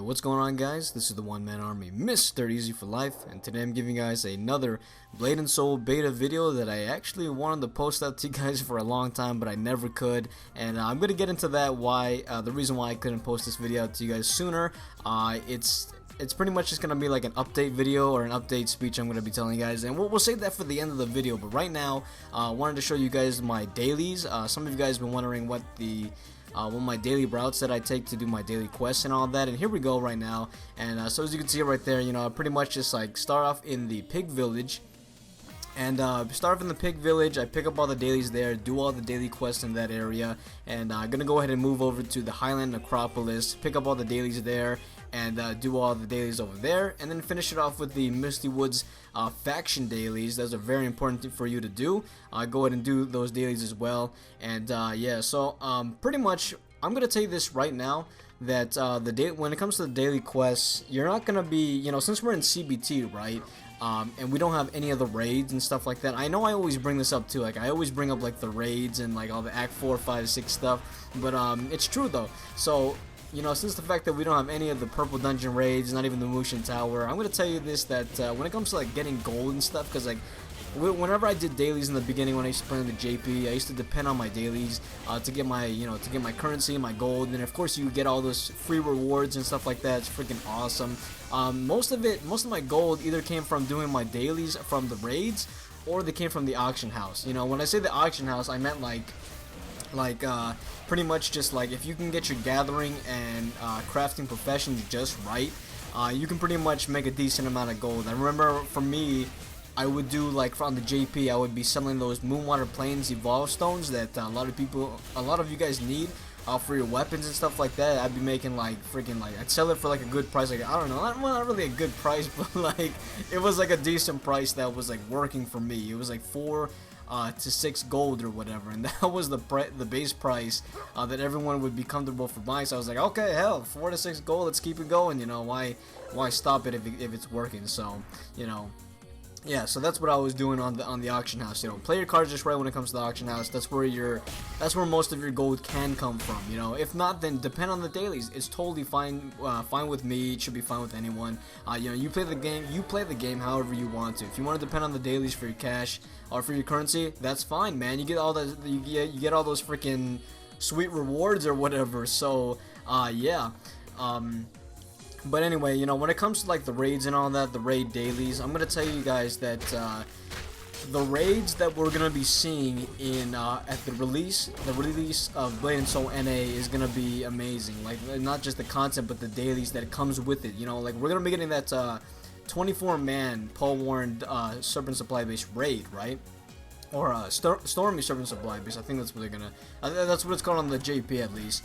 What's going on, guys? This is the one man army, Mr. Easy for Life, and today I'm giving you guys another Blade and Soul beta video that I actually wanted to post out to you guys for a long time, but I never could. And I'm gonna get into that, the reason why I couldn't post this video out to you guys sooner. It's pretty much just gonna be like an update video or an update speech I'm gonna be telling you guys, and we'll save that for the end of the video. But right now, I wanted to show you guys my dailies. Some of you guys have been wondering what my daily routes that I take to do my daily quests and all that, and here we go right now. And so as you can see right there, I pretty much just like start off in the pig village. And start off in the pig village, I pick up all the dailies there, do all the daily quests in that area, and I'm gonna go ahead and move over to the Highland Necropolis, pick up all the dailies there, and do all the dailies over there, and then finish it off with the Misty Woods faction dailies. Those are very important for you to do. Go ahead and do those dailies as well. And yeah, so pretty much I'm gonna tell you this right now, that when it comes to the daily quests, you're not gonna be, since we're in CBT, right? And we don't have any of the raids and stuff like that. I know I always bring this up too, like I always bring up like the raids and like all the Act 4, 5, 6 stuff, but it's true though. So since the fact that we don't have any of the purple dungeon raids, not even the Mushin Tower, I'm gonna tell you this, that when it comes to like getting gold and stuff, because like whenever I did dailies in the beginning, when I used to play in the JP, I used to depend on my dailies to get my currency, my gold, and of course you get all those free rewards and stuff like that. It's freaking awesome. Most of my gold either came from doing my dailies from the raids, or they came from the auction house. When I say the auction house, I meant like pretty much just like if you can get your gathering and crafting professions just right, you can pretty much make a decent amount of gold. I remember for me, I would do like from the JP, I would be selling those Moonwater Plains Evolve Stones that a lot of you guys need for your weapons and stuff like that. I'd be making like freaking I'd sell it for like a good price, like I don't know, not really a good price, but like it was like a decent price that was like working for me. It was like 4 to 6 gold or whatever, and that was the base price that everyone would be comfortable for buying. So I was like, okay, hell, 4 to 6 gold, let's keep it going. Why stop it if it's working? So yeah, so that's what I was doing on the auction house. Play your cards just right when it comes to the auction house. That's where most of your gold can come from. If not, then depend on the dailies. It's totally fine. Fine with me. It should be fine with anyone. You play the game. You play the game however you want to. If you want to depend on the dailies for your cash or for your currency, that's fine, man. You get all that. You get all those freaking sweet rewards or whatever. So yeah. But anyway, when it comes to like the raids and all that, the raid dailies, I'm gonna tell you guys that the raids that we're gonna be seeing in at the release of Blade and Soul NA is gonna be amazing. Like not just the content, but the dailies that comes with it. Like we're gonna be getting that 24-man Paul Warren Serpent Supply Base raid, right? Or Stormy Serpent Supply Base. I think that's what they're gonna. That's what it's called on the JP at least.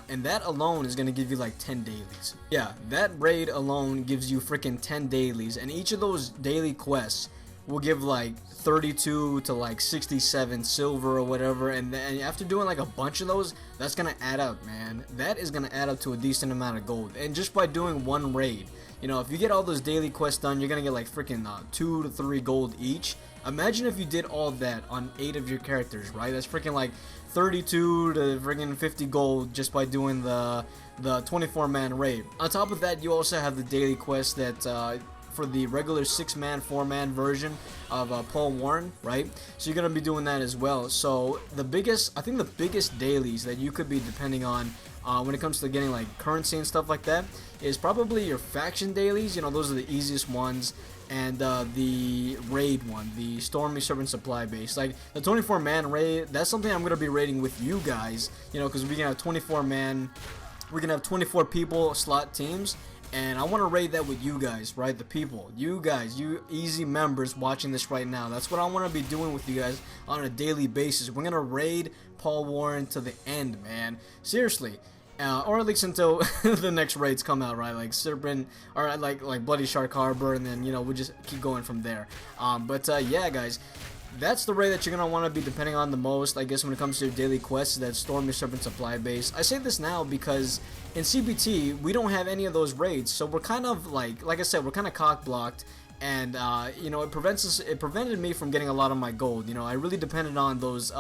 And that alone is gonna give you like 10 dailies. Yeah, that raid alone gives you freaking 10 dailies, and each of those daily quests will give like 32 to like 67 silver or whatever. And then after doing like a bunch of those, that's gonna add up, man. That is gonna add up to a decent amount of gold. And just by doing one raid, if you get all those daily quests done, you're gonna get like freaking 2 to 3 gold each. Imagine if you did all that on 8 of your characters, right? That's freaking like 32 to freaking 50 gold just by doing the 24-man raid. On top of that, you also have the daily quest that for the regular 6-man, 4-man version of Paul Warren, right? So you're gonna be doing that as well. So I think the biggest dailies that you could be depending on when it comes to getting like currency and stuff like that is probably your faction dailies. Those are the easiest ones, and the raid one, the Stormy Serpent Supply Base. Like the 24-man raid, that's something I'm gonna be raiding with you guys. Because we can have 24-man, we can have 24 people slot teams. And I want to raid that with you guys, right? The people, you guys, you easy members watching this right now. That's what I want to be doing with you guys on a daily basis. We're gonna raid Paul Warren to the end, man. Seriously. Or at least until the next raids come out, right? Like Serpent, or like Bloody Shark Harbor, and then we'll just keep going from there. But yeah, guys, that's the raid that you're gonna want to be depending on the most, I guess, when it comes to your daily quests. That Stormy Serpent Supply Base. I say this now because in CBT we don't have any of those raids, so we're kind of like I said, we're kind of cock blocked, and you know, it prevented me from getting a lot of my gold. You know, I really depended on those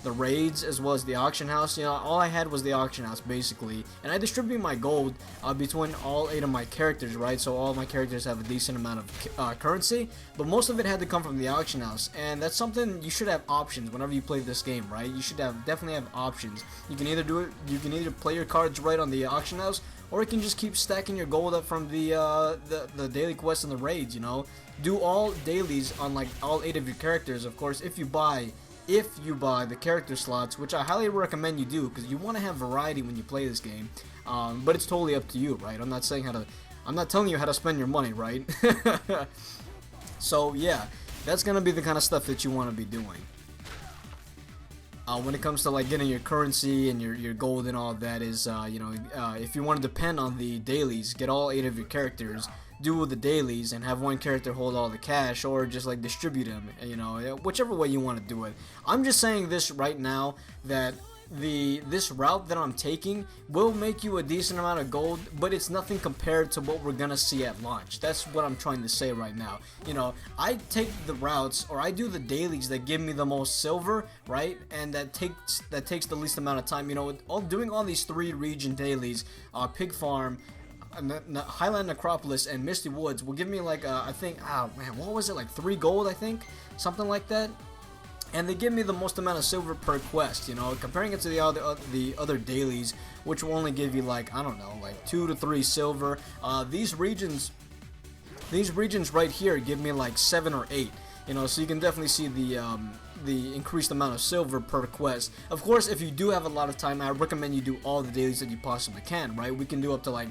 the raids as well as the auction house. You know, all I had was the auction house basically, and I distributed my gold between all 8 of my characters, right? So all my characters have a decent amount of currency, but most of it had to come from the auction house, and that's something you should have options whenever you play this game, right? You should definitely have options. You can either do it, you can either play your cards right on the auction house, or you can just keep stacking your gold up from the daily quests and the raids. You know, do all dailies on like all 8 of your characters, of course, if you buy the character slots, which I highly recommend you do, because you want to have variety when you play this game. But it's totally up to you, right? I'm not telling you how to spend your money, right? So yeah, that's gonna be the kind of stuff that you want to be doing. When it comes to like getting your currency and your gold and all of that is, you know, if you want to depend on the dailies, get all 8 of your characters, do the dailies, and have one character hold all the cash, or just like distribute them, you know, whichever way you want to do it. I'm just saying this right now, that this route that I'm taking will make you a decent amount of gold, but it's nothing compared to what we're gonna see at launch. That's what I'm trying to say right now. You know, I take the routes, or I do the dailies that give me the most silver, right? And that takes the least amount of time. You know, doing all these 3 region dailies, Pig Farm, Highland Necropolis, and Misty Woods will give me like I think, man, what was it, like 3 gold, I think, something like that. And they give me the most amount of silver per quest, you know, comparing it to the other dailies, which will only give you like, I don't know, like 2 to 3 silver. These regions right here give me like 7 or 8, you know, so you can definitely see the increased amount of silver per quest. Of course, if you do have a lot of time, I recommend you do all the dailies that you possibly can, right? We can do up to like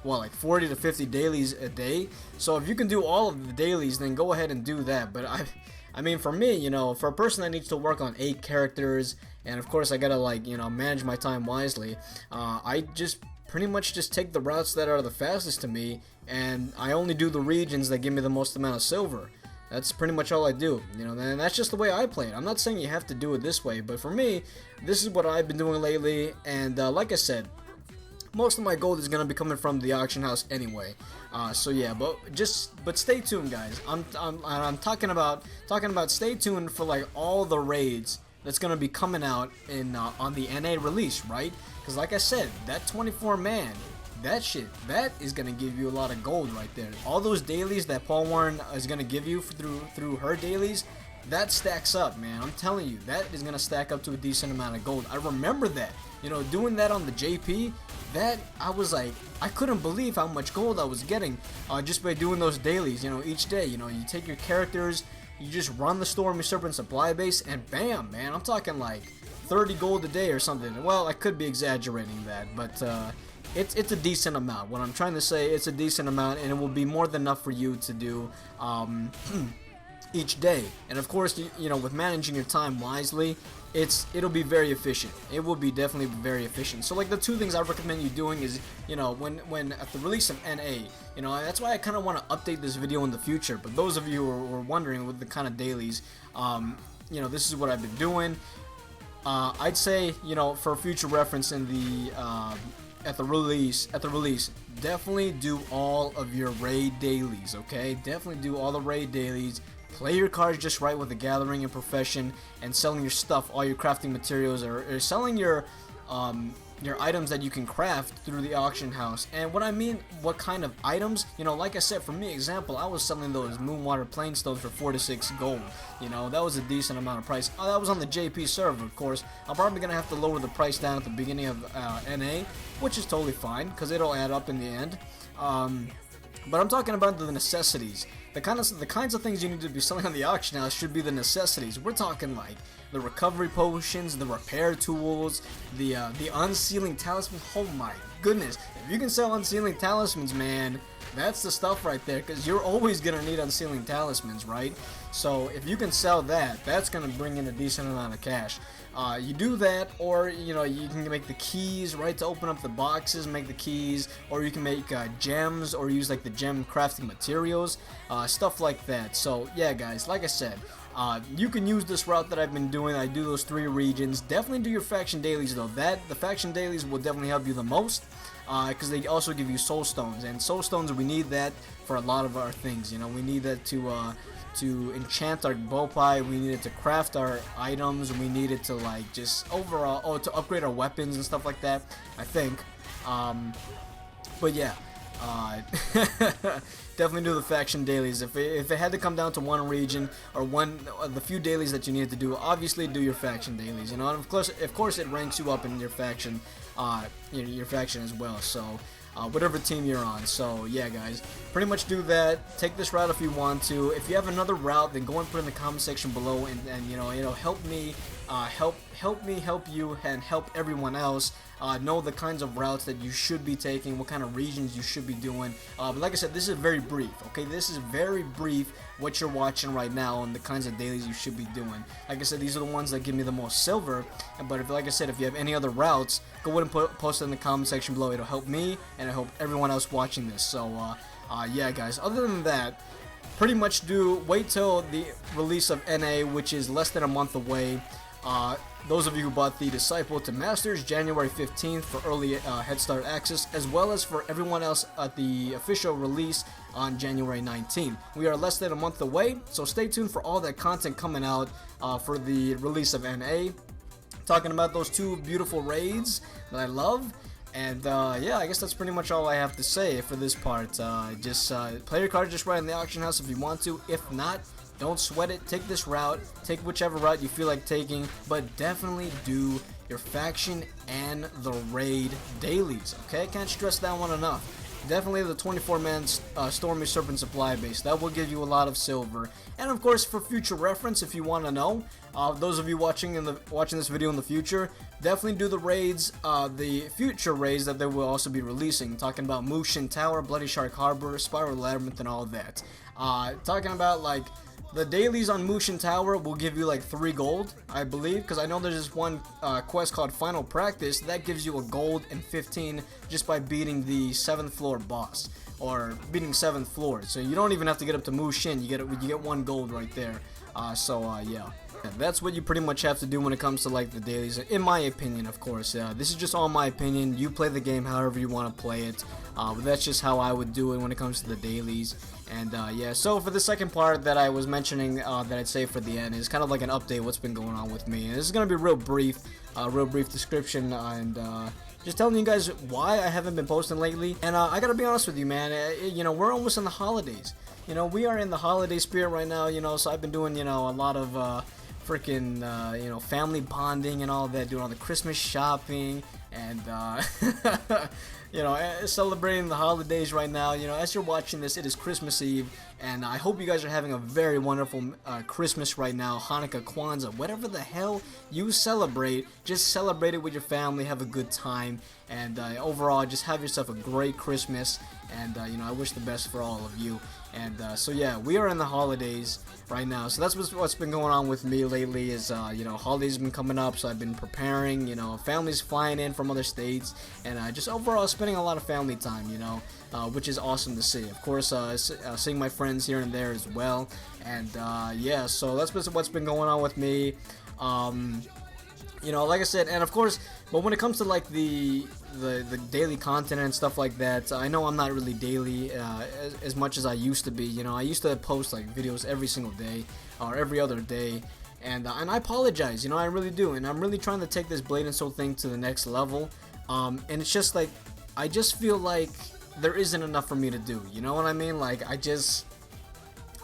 40 to 50 dailies a day. So if you can do all of the dailies, then go ahead and do that. But I mean, for me, you know, for a person that needs to work on 8 characters, and of course I gotta, like, you know, manage my time wisely, I just pretty much just take the routes that are the fastest to me, and I only do the regions that give me the most amount of silver. That's pretty much all I do, you know, and that's just the way I play it. I'm not saying you have to do it this way, but for me, this is what I've been doing lately, and like I said, most of my gold is gonna be coming from the auction house anyway. So yeah, but stay tuned, guys. I'm talking about stay tuned for like all the raids that's gonna be coming out in on the NA release, right? Because like I said, that 24 man, that is gonna give you a lot of gold right there. All those dailies that Paul Warren is gonna give you through her dailies, that stacks up, man. I'm telling you, that is gonna stack up to a decent amount of gold. I remember that, you know, doing that on the JP. That I was like, I couldn't believe how much gold I was getting just by doing those dailies, you know, each day. You know, you take your characters, you just run the Stormy Serpent supply base, and bam, man, I'm talking like 30 gold a day or something. Well, I could be exaggerating that, but it's a decent amount. What I'm trying to say, it's a decent amount, and it will be more than enough for you to do each day. And of course, you know, with managing your time wisely, it'll be very efficient. It will be definitely very efficient. So like the 2 things I recommend you doing is, you know, when at the release of NA, you know, that's why I kind of want to update this video in the future. But those of you who are wondering with the kind of dailies, you know, this is what I've been doing. I'd say, you know, for future reference in the at the release, definitely do all of your raid dailies, okay? Definitely do all the raid dailies. Play your cards just right with the gathering and profession, and selling your stuff, all your crafting materials, or selling your items that you can craft through the auction house. And what I mean, what kind of items, you know, like I said, for me, example, I was selling those Moonwater Plainstones for 4 to 6 gold. You know, that was a decent amount of price. That was on the JP server, of course. I'm probably gonna have to lower the price down at the beginning of NA, which is totally fine because it'll add up in the end. But I'm talking about the necessities. The kinds of things you need to be selling on the auction house should be the necessities. We're talking like the recovery potions, the repair tools, the unsealing talismans. Oh my goodness! If you can sell unsealing talismans, man, that's the stuff right there. Because you're always gonna need unsealing talismans, right? So if you can sell that, that's gonna bring in a decent amount of cash. You do that, or you know, you can make the keys, right, to open up the boxes, make the keys, or you can make gems, or use like the gem crafting materials, stuff like that. So yeah, guys, like I said, You can use this route that I've been doing. I do those 3 regions. Definitely do your faction dailies though. The faction dailies will definitely help you the most, because they also give you soul stones, and soul stones, we need that for a lot of our things. You know, we need that to enchant our bowpie, we need it to craft our items, we need it to like just overall, to upgrade our weapons and stuff like that, I think. But yeah, definitely do the faction dailies. If it had to come down to one region or the few dailies that you needed to do, obviously do your faction dailies. You know, and of course, it ranks you up in your faction, your faction as well. So. Whatever team you're on. So yeah, guys, pretty much do that. Take this route if you want to. If you have another route, then go and put it in the comment section below, and you know, help me, help you, and help everyone else know the kinds of routes that you should be taking, what kind of regions you should be doing. But like I said, this is very brief. Okay, this is very brief. What you're watching right now and the kinds of dailies you should be doing. Like I said, these are the ones that give me the most silver. But like I said, if you have any other routes, go ahead and post it in the comment section below. It'll help me and it'll help everyone else watching this. So yeah, guys. Other than that, pretty much wait till the release of NA, which is less than a month away. Those of you who bought the Disciple to Masters, January 15th for early Head Start access, as well as for everyone else at the official release on January 19th. We are less than a month away, so stay tuned for all that content coming out for the release of NA. Talking about those 2 beautiful raids that I love. And yeah, I guess that's pretty much all I have to say for this part. Just play your cards just right in the auction house if you want to. If not, don't sweat it. Take this route. Take whichever route you feel like taking, but definitely do your faction and the raid dailies. Okay, can't stress that one enough. Definitely the 24-man Stormy Serpent supply base. That will give you a lot of silver. And of course, for future reference, if you want to know, those of you watching this video in the future, definitely do the raids, the future raids that they will also be releasing. Talking about Mushin Tower, Bloody Shark Harbor, Spiral Labyrinth, and all of that. Talking about like the dailies on Mushin Tower will give you like 3 gold, I believe, because I know there's this one quest called Final Practice that gives you a gold and 15 just by beating the 7th floor boss, or beating 7th floor. So you don't even have to get up to Mushin, you get 1 gold right there. Yeah. That's what you pretty much have to do when it comes to like the dailies, in my opinion, of course. This is just all my opinion. You play the game however you want to play it, but that's just how I would do it when it comes to the dailies. And yeah, so for the second part that I was mentioning, that I'd say for the end, is kind of like an update what's been going on with me. And this is gonna be real brief description, and just telling you guys why I haven't been posting lately. And I gotta be honest with you, man. You know, we're almost in the holidays. You know, we are in the holiday spirit right now. You know, so I've been doing, you know, a lot of freaking you know, family bonding and all that, doing all the Christmas shopping, and you know, celebrating the holidays right now. You know, as you're watching this, it is Christmas Eve, and I hope you guys are having a very wonderful Christmas right now. Hanukkah, Kwanzaa, whatever the hell you celebrate, just celebrate it with your family, have a good time, and overall, just have yourself a great Christmas. And you know, I wish the best for all of you. And so yeah, we are in the holidays right now, so that's what's been going on with me lately. Is you know, holidays have been coming up, so I've been preparing. You know, families flying in from other states, and just overall spending a lot of family time. You know, which is awesome to see. Of course, seeing my friends here and there as well. And yeah, so that's what's been going on with me. You know, like I said, and of course, but when it comes to like the daily content and stuff like that, I know I'm not really daily as much as I used to be. You know, I used to post like videos every single day or every other day, and I apologize. You know, I really do, and I'm really trying to take this Blade and Soul thing to the next level. And it's just like, I just feel like there isn't enough for me to do. You know what I mean? Like,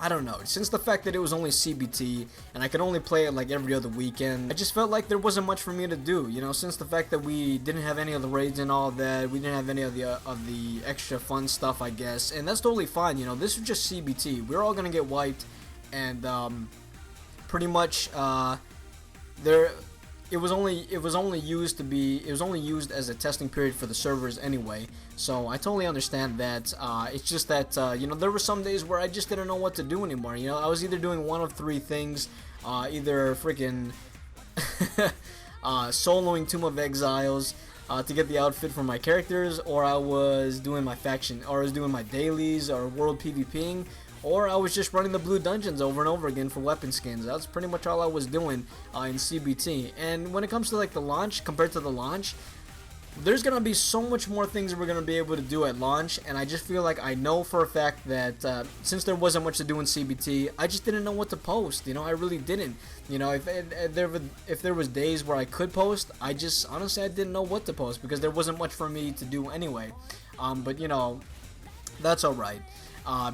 I don't know, since the fact that it was only CBT and I could only play it like every other weekend, I just felt like there wasn't much for me to do, you know, since the fact that we didn't have any of the raids and all that, we didn't have any of the extra fun stuff, I guess, and that's totally fine. You know, this is just CBT, we're all gonna get wiped, and pretty much it was only used as a testing period for the servers anyway, so I totally understand that. It's just that you know, there were some days where I just didn't know what to do anymore. You know, I was either doing one of 3 things, either freaking soloing Tomb of Exiles to get the outfit for my characters, or I was doing my faction, or I was doing my dailies, or world PvPing, or I was just running the blue dungeons over and over again for weapon skins. That's pretty much all I was doing in CBT. And when it comes to like the launch, compared to the launch, there's gonna be so much more things that we're gonna be able to do at launch, and I just feel like I know for a fact that since there wasn't much to do in CBT, I just didn't know what to post. You know, I really didn't. You know, if there was days where I could post, I just honestly I didn't know what to post because there wasn't much for me to do anyway. But you know, that's alright.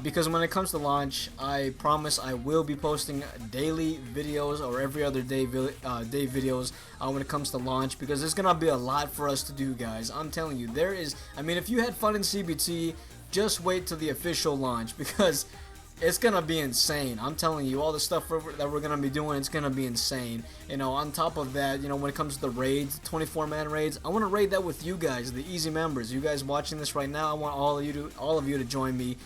Because when it comes to launch, I promise I will be posting daily videos or every other day videos when it comes to launch, because there's gonna be a lot for us to do, guys. I'm telling you, there is. I mean, if you had fun in CBT, just wait till the official launch, because it's gonna be insane. I'm telling you, all the stuff that we're gonna be doing, it's gonna be insane. You know, on top of that, you know, when it comes to the raids, 24-man raids, I want to raid that with you guys, the easy members. You guys watching this right now, I want all of you to join me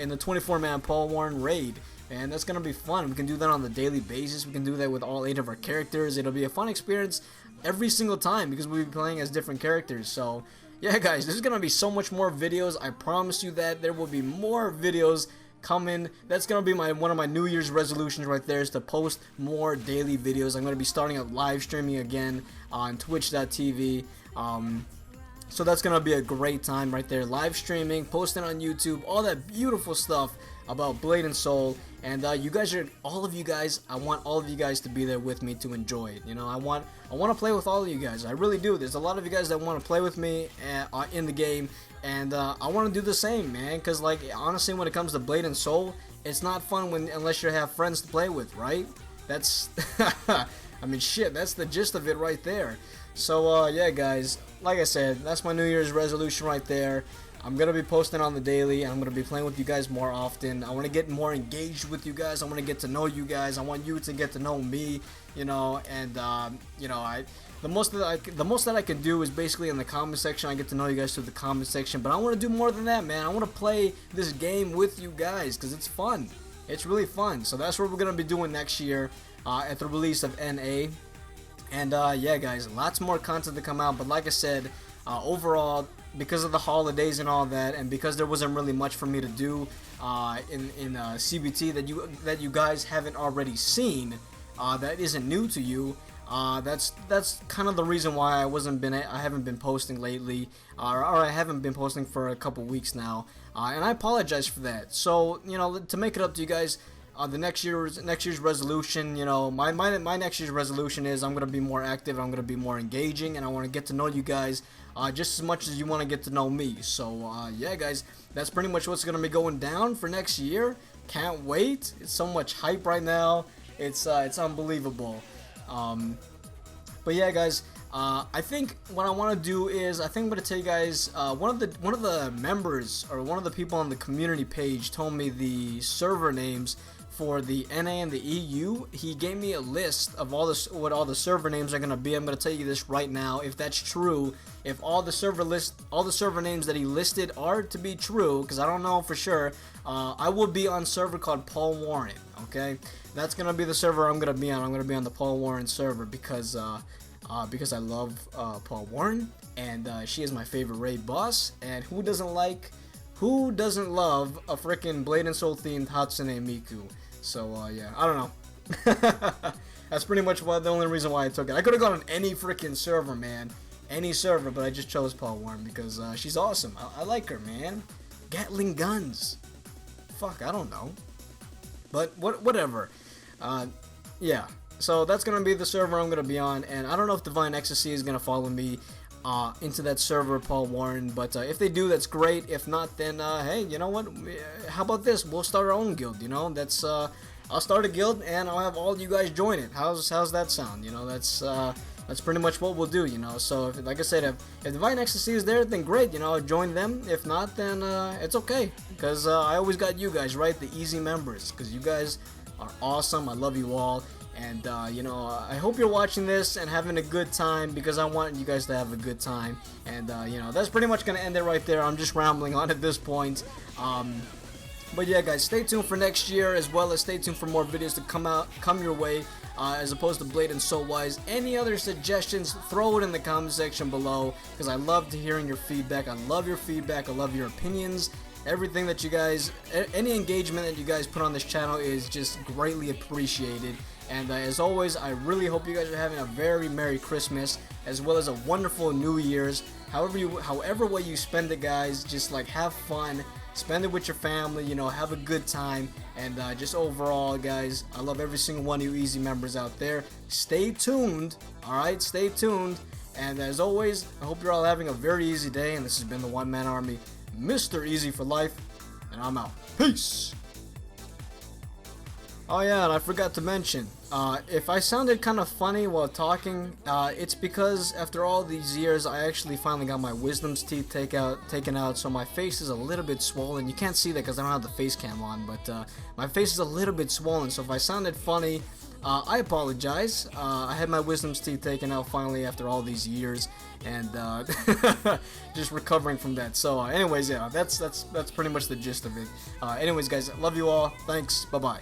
in the 24-man Paul Warren raid. And that's gonna be fun. We can do that on the daily basis. We can do that with all 8 of our characters. It'll be a fun experience every single time because we'll be playing as different characters. So yeah, guys, there's gonna be so much more videos. I promise you that there will be more videos coming. That's gonna be one of my New Year's resolutions right there, is to post more daily videos. I'm gonna be starting up live streaming again on twitch.tv. So that's gonna be a great time right there, live streaming, posting on YouTube, all that beautiful stuff about Blade and Soul. And you guys are, all of you guys, I want all of you guys to be there with me to enjoy it. You know, I want to play with all of you guys. I really do. There's a lot of you guys that want to play with me in the game, and I want to do the same, man. Cause like honestly, when it comes to Blade and Soul, it's not fun unless you have friends to play with, right? That's, I mean, shit. That's the gist of it right there. So yeah, guys, like I said, that's my New Year's resolution right there. I'm going to be posting on the daily, and I'm going to be playing with you guys more often. I want to get more engaged with you guys. I want to get to know you guys. I want you to get to know me, you know, and, you know, the most that I can do is basically in the comment section. I get to know you guys through the comment section, but I want to do more than that, man. I want to play this game with you guys because it's fun. It's really fun. So that's what we're going to be doing next year at the release of NA. And, yeah, guys, lots more content to come out, but like I said, overall, because of the holidays and all that, and because there wasn't really much for me to do in CBT that you guys haven't already seen, that isn't new to you, that's kind of the reason why I haven't been posting lately, or I haven't been posting for a couple weeks now, and I apologize for that. So you know, to make it up to you guys, the next year's resolution, you know, my next year's resolution is I'm gonna be more active, I'm gonna be more engaging, and I want to get to know you guys just as much as you want to get to know me. So yeah, guys, that's pretty much what's gonna be going down for next year. Can't wait. It's so much hype right now. It's unbelievable. But yeah, guys, I think what I want to do is I'm gonna tell you guys one of the members, or one of the people on the community page, told me the server names for the NA and the EU. He gave me a list of what all the server names are gonna be. I'm gonna tell you this right now. If that's true, if all the server names that he listed are to be true, because I don't know for sure, I will be on a server called Paul Warren. Okay, that's gonna be the server I'm gonna be on. I'm gonna be on the Paul Warren server because I love Paul Warren, and she is my favorite raid boss. And who doesn't love a freaking Blade and Soul themed Hatsune Miku? So yeah, I don't know. That's pretty much the only reason why I took it. I could have gone on any freaking server, man, any server, but I just chose Paul Warren because she's awesome. I like her, man. Gatling guns. Fuck, I don't know. But whatever. Yeah. So that's gonna be the server I'm gonna be on, and I don't know if Divine Ecstasy is gonna follow me into that server, Paul Warren, but if they do, that's great. If not, then hey, you know what? How about this? We'll start our own guild. You know, I'll start a guild and I'll have all you guys join it. How's that sound? You know, that's pretty much what we'll do. You know, so like I said, if Divine Ecstasy is there, then great. You know, I'll join them. If not, then it's okay, because I always got you guys, right? The easy members, because you guys are awesome. I love you all. And you know, I hope you're watching this and having a good time, because I want you guys to have a good time. And you know, that's pretty much gonna end it right there. I'm just rambling on at this point. But yeah, guys, stay tuned for next year, as well as stay tuned for more videos to come your way, as opposed to Blade and Soul wise. Any other suggestions, throw it in the comment section below, because I love to hearing your feedback. I love your feedback. I love your opinions. everything that you guys, any engagement that you guys put on this channel is just greatly appreciated. And as always, I really hope you guys are having a very Merry Christmas as well as a wonderful New Year's. However way you spend it, guys, just like have fun, spend it with your family, you know, have a good time, and just overall, guys, I love every single one of you Easy members out there. Stay tuned, alright, stay tuned, and as always, I hope you're all having a very easy day, and this has been the One Man Army, Mr. Easy for Life, and I'm out. Peace! Oh yeah, and I forgot to mention, if I sounded kind of funny while talking, it's because after all these years, I actually finally got my wisdom's teeth taken out, so my face is a little bit swollen. You can't see that because I don't have the face cam on, but my face is a little bit swollen, so if I sounded funny, I apologize. I had my wisdom's teeth taken out finally after all these years, and just recovering from that. So anyways, yeah, that's pretty much the gist of it. Anyways, guys, love you all. Thanks. Bye-bye.